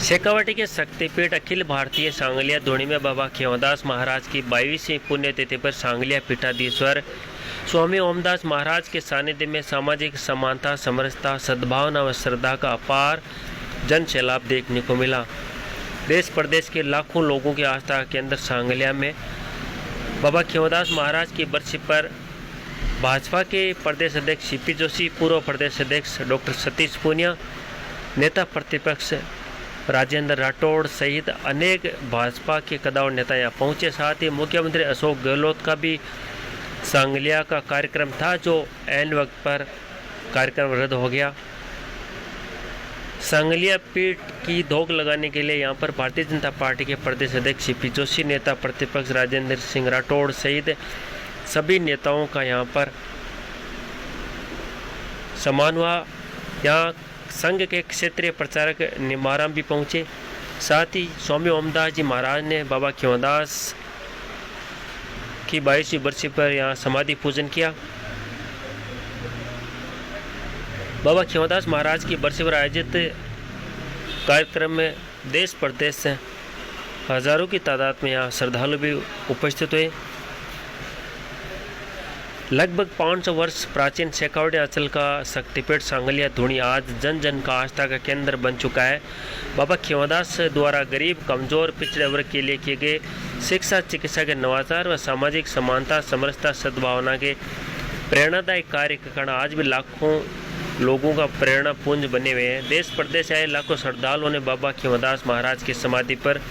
शेखावाटी के शक्तिपीठ अखिल भारतीय सांगलिया धोनी में बाबा खेवदास महाराज की 22वीं पुण्यतिथि पर सांगलिया पीठाधीश्वर स्वामी ओमदास महाराज के सानिध्य में सामाजिक समानता, समरसता, सद्भावना व श्रद्धा का अपार जन सैलाब देखने को मिला। देश प्रदेश के लाखों लोगों की आस्था के केंद्र सांगलिया में बाबा खेवदास महाराज की बरसी पर भाजपा के प्रदेश अध्यक्ष सीपी जोशी, पूर्व प्रदेश अध्यक्ष डॉक्टर सतीश पूनिया, नेता प्रतिपक्ष राजेंद्र राठौड़ सहित अनेक भाजपा के कदावर नेता यहाँ पहुंचे। साथ ही मुख्यमंत्री अशोक गहलोत का भी सांगलिया का कार्यक्रम था, जो ऐन वक्त पर कार्यक्रम रद्द हो गया। सांगलिया पीठ की धोख लगाने के लिए यहाँ पर भारतीय जनता पार्टी के प्रदेश अध्यक्ष सीपी जोशी, नेता प्रतिपक्ष राजेंद्र सिंह राठौड़ सहित सभी नेताओं का यहाँ पर सम्मान हुआ। यहाँ संघ के क्षेत्रीय प्रचारक निमाराम भी पहुँचे। साथ ही स्वामी ओमदास जी महाराज ने बाबा खेवदास की 22वीं बरसी पर यहाँ समाधि पूजन किया। बाबा खेवदास महाराज की बरसी पर आयोजित कार्यक्रम में देश प्रदेश से हजारों की तादाद में यहाँ श्रद्धालु भी उपस्थित हुए। लगभग 500 वर्ष प्राचीन शेखावाटी अंचल का शक्तिपीठ सांगलिया धोनी आज जन जन का आस्था का केंद्र बन चुका है। बाबा खेवदास द्वारा गरीब, कमजोर, पिछड़े वर्ग के लिए किए गए शिक्षा, चिकित्सा के नवाचार व सामाजिक समानता, समरसता, सद्भावना के प्रेरणादायक कार्य के कारण आज भी लाखों लोगों का प्रेरणा पुंज बने हुए हैं। देश प्रदेश आए लाखों श्रद्धालुओं ने बाबा खेवदास महाराज की समाधि पर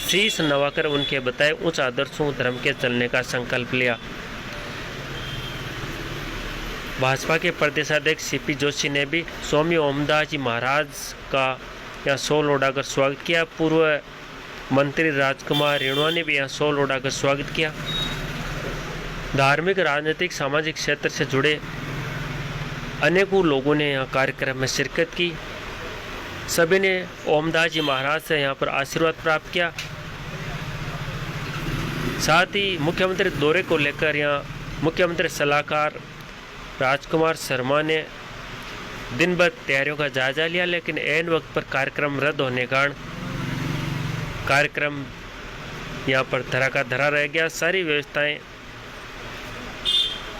शीश नवाकर उनके बताए उच्च आदर्शों धर्म के चलने का संकल्प लिया। भाजपा के प्रदेशाध्यक्ष सीपी जोशी ने भी स्वामी ओमदास जी महाराज का यहाँ शॉल उड़ाकर स्वागत किया। पूर्व मंत्री राजकुमार रेणुआ ने भी यहाँ शॉल उड़ाकर स्वागत किया। धार्मिक, राजनीतिक, सामाजिक क्षेत्र से जुड़े अनेकों लोगों ने यहाँ कार्यक्रम में शिरकत की। सभी ने ओमदास जी महाराज से यहाँ पर आशीर्वाद प्राप्त किया। साथ ही मुख्यमंत्री दौरे को लेकर यहाँ मुख्यमंत्री सलाहकार राजकुमार शर्मा ने दिन भर तैयारियों का जायजा लिया, लेकिन ऐन वक्त पर कार्यक्रम रद्द होने के कारण कार्यक्रम यहाँ पर धरा का धरा रह गया। सारी व्यवस्थाएं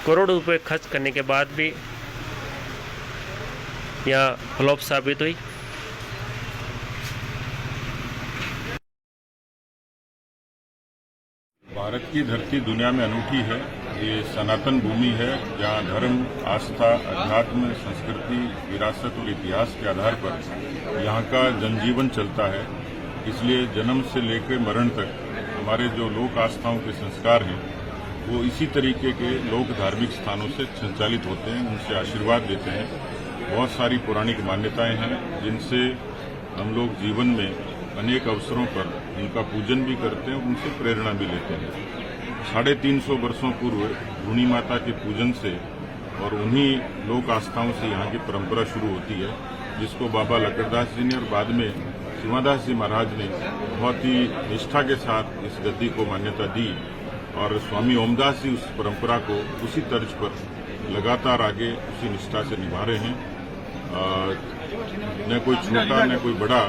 करोड़ों रुपए खर्च करने के बाद भी यहाँ फ्लॉप साबित हुई। भारत की धरती दुनिया में अनूठी है। ये सनातन भूमि है जहाँ धर्म, आस्था, अध्यात्म, संस्कृति, विरासत और इतिहास के आधार पर यहाँ का जनजीवन चलता है। इसलिए जन्म से लेकर मरण तक हमारे जो लोक आस्थाओं के संस्कार हैं वो इसी तरीके के लोक धार्मिक स्थानों से संचालित होते हैं, उनसे आशीर्वाद लेते हैं। बहुत सारी पौराणिक मान्यताएं हैं जिनसे हम लोग जीवन में अनेक अवसरों पर उनका पूजन भी करते हैं, उनसे प्रेरणा भी लेते हैं। 350 वर्षों पूर्व धूनी माता के पूजन से और उन्हीं लोक आस्थाओं से यहाँ की परंपरा शुरू होती है, जिसको बाबा लकड़दास जी ने और बाद में शिवादास जी महाराज ने बहुत ही निष्ठा के साथ इस गद्दी को मान्यता दी। और स्वामी ओमदास जी उस परंपरा को उसी तर्ज पर लगातार आगे उसी निष्ठा से निभा रहे हैं। न कोई छोटा न कोई बड़ा,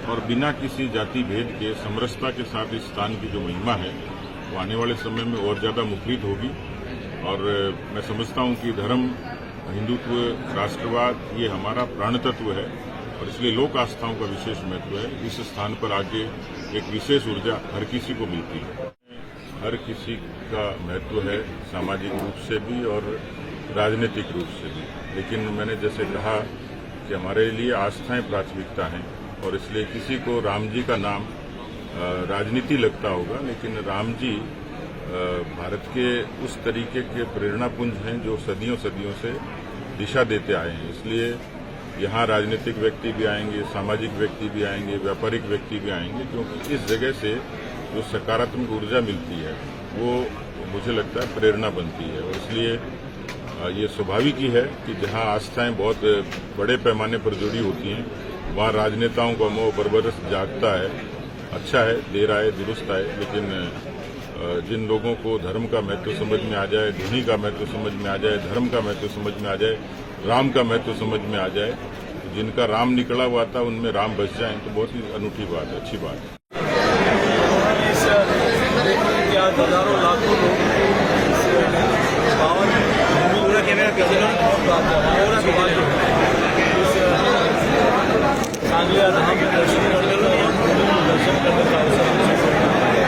और बिना किसी जाति भेद के समरसता के साथ इस स्थान की जो महिमा है वो आने वाले समय में और ज्यादा मुखरित होगी। और मैं समझता हूं कि धर्म, हिंदुत्व, राष्ट्रवाद ये हमारा प्राण तत्व है और इसलिए लोक आस्थाओं का विशेष महत्व है। इस स्थान पर आके एक विशेष ऊर्जा हर किसी को मिलती है। हर किसी का महत्व है, सामाजिक रूप से भी और राजनीतिक रूप से भी। लेकिन मैंने जैसे कहा कि हमारे लिए आस्थाएं प्राथमिकता हैं और इसलिए किसी को राम जी का नाम राजनीति लगता होगा, लेकिन राम जी भारत के उस तरीके के प्रेरणापुंज हैं जो सदियों सदियों से दिशा देते आए हैं। इसलिए यहाँ राजनीतिक व्यक्ति भी आएंगे, सामाजिक व्यक्ति भी आएंगे, व्यापारिक व्यक्ति भी आएंगे, क्योंकि इस जगह से जो सकारात्मक ऊर्जा मिलती है वो मुझे लगता है प्रेरणा बनती है। और इसलिए ये स्वाभाविक ही है कि जहाँ आस्थाएं बहुत बड़े पैमाने पर जुड़ी होती हैं वहाँ राजनेताओं का मोह बरबरस जागता है। अच्छा है, देर आए दुरुस्त आए, लेकिन जिन लोगों को धर्म का महत्व समझ में आ जाए, धुनी का महत्व समझ में आ जाए, धर्म का महत्व समझ में आ जाए, राम का महत्व समझ में आ जाए, जिनका राम निकला हुआ था उनमें राम बस जाए, तो बहुत ही अनूठी बात है, अच्छी बात है। हजारों लाखों लोग सांगलिया धाम में दर्शन करने का अवसर,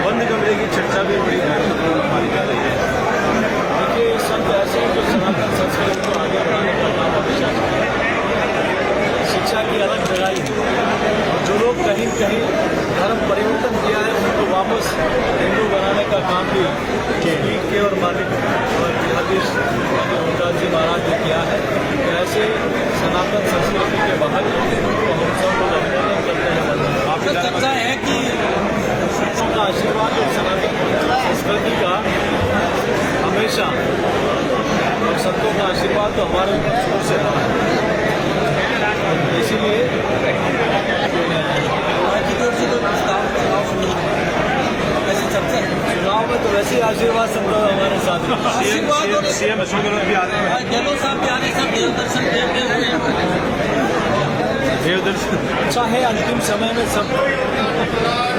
बंद कमरे की चर्चा भी बड़ी हमारी कर रही है। देखिए, इस संत ऐसे हैं जो सनातन संस्कृति को आगे बढ़ाने का काम हमेशा शिक्षा की अलग जगह है, और जो लोग कहीं कहीं धर्म परिवर्तन किया है उनको वापस हिंदू बनाने का काम भी पीठ के और मालिक और आदेश ओमदास जी महाराज ने किया है। तो ऐसे सनातन संस्कृति के बाहर तो हम सब लोग अभिनंदन करते हैं। आपको लगता है कि संतों का आशीर्वाद और सनातन संस्कृति का हमेशा, और संतों का आशीर्वाद तो हमारे शुरू से रहा है, इसीलिए चुनाव में तो वैसे ही आशीर्वाद संभव हमारे साथ सीएम अशोक गहलोत भी आ रहे हैं, गहलोत साहब भी आ रहे हैं, सब देव दर्शन देते हुए देव दर्शन अच्छा है। अंतिम समय में सब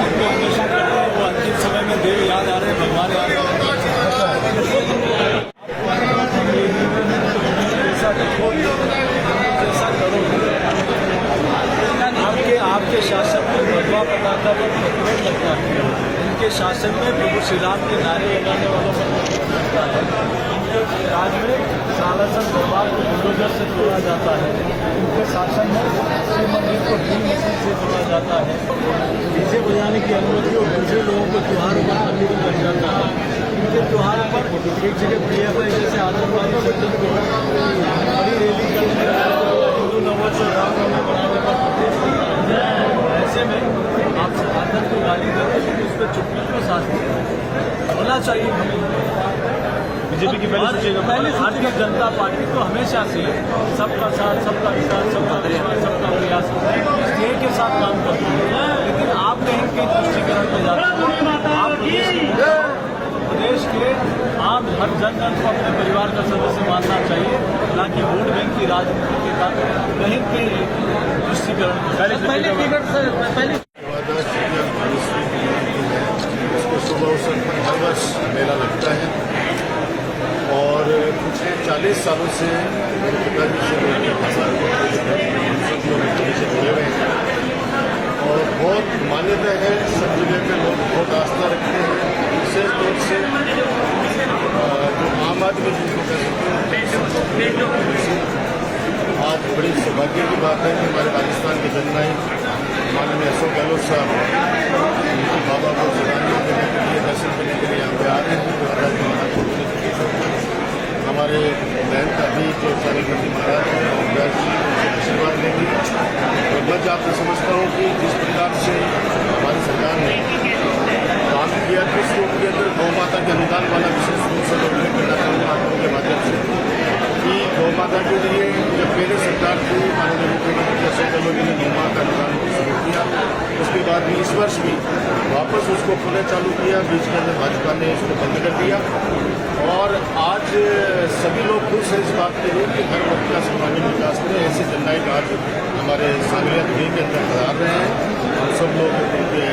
हमको हमेशा करते हैं, वो अंतिम समय में देव याद आ रहे हैं, भगवान याद आ रहे हैं। जैसा करो आपके शासन में भगवा पताका पर प्रतिबंध लगता है, उनके शासन में प्रभु श्री राम के नारे लगाने वालों पर प्रतिबंध लगता है, उनके राज में सालासर दरबार को बुलडोजर से तोड़ा जाता है, उनके शासन में शिव मंदिर को ड्रिल मशीन से तोड़ा जाता है, डीजे बजाने की अनुमति और दूसरे लोगों को त्योहारों पर प्रतिबंध लग जाता है। इनके त्योहारों पर एक जगह PFI जैसे आतंकवादी संगठन को बड़ी रैली करने हिंदू नववर्ष और रामनवमी मनाने पर प्रदेश करता है। ऐसे में आप सनातन को गाली देते हैं तो उस पर चुप्पी क्यों साथ होना चाहिए। बीजेपी की पहले भारतीय जनता पार्टी तो हमेशा से सबका साथ, सबका विकास, सबका विश्वास, सबका प्रयास इस ध्येय के साथ काम करते हैं, लेकिन आप कहीं कहीं तुष्टिकरण में जाते हैं। आप प्रदेश के आम हर जन को अपने परिवार का सदस्य मानना चाहिए, ना कि वोट बैंक की राजनीति के साथ कहीं कहीं तुष्टिकरण। उसको सुबह अवसर पर हर वर्ष मेला लगता है, और पिछले 40 सालों से मेरे पिताजी से जुड़े हुए हैं, और बहुत मान्यता है, सब जगह के लोग बहुत आस्था रखते हैं। विशेष तौर से जो आम आदमी जिनको कह सकते हैं, आज बड़ी सौभाग्य की बात है कि हमारे राजस्थान के जननायक माननीय अशोक गहलोत साहब बाबा को श्रद्धांजलि देने के लिए, दर्शन करने के लिए यहाँ पे आ रहे हैं। हमारे बहन का भी जो चालीपति महाराज आशीर्वाद लेंगे, और मैं आपको समझता हूँ कि जिस प्रकार से हमारी सरकार ने काम किया कि उसके अंदर गौ माता के अनुदान वाला विशेष रूप से लोगों के माध्यम से कि गौ माता के लिए जब पहले सरकार थी माननीय मुख्यमंत्री अशोक गहलोत जी ने गौ माता अनुदान को शुरू किया, उसके बाद भी इस वर्ष भी वापस उसको पुनः चालू किया, बीच में भाजपा ने इसको बंद कर दिया, और आज सभी लोग खुश हैं इस बात के लिए कि हर वर्ग का सर्वांगीण विकास में ऐसे जननायक आज हमारे सांगलिया के अंदर पधार रहे हैं, और सब लोग उनके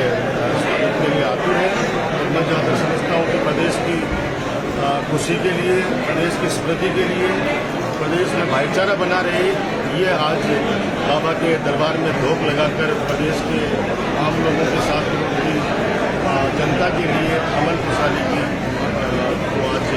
स्वागत के लिए आते हैं। और मैं जहाँ तक समझता हूँ कि प्रदेश की खुशी के लिए, प्रदेश की स्मृति के लिए, प्रदेश में भाईचारा बना रहे, ये आज बाबा के दरबार में धोख लगाकर प्रदेश के आम लोगों के साथ जनता के लिए अमन खुशहाली की वो आज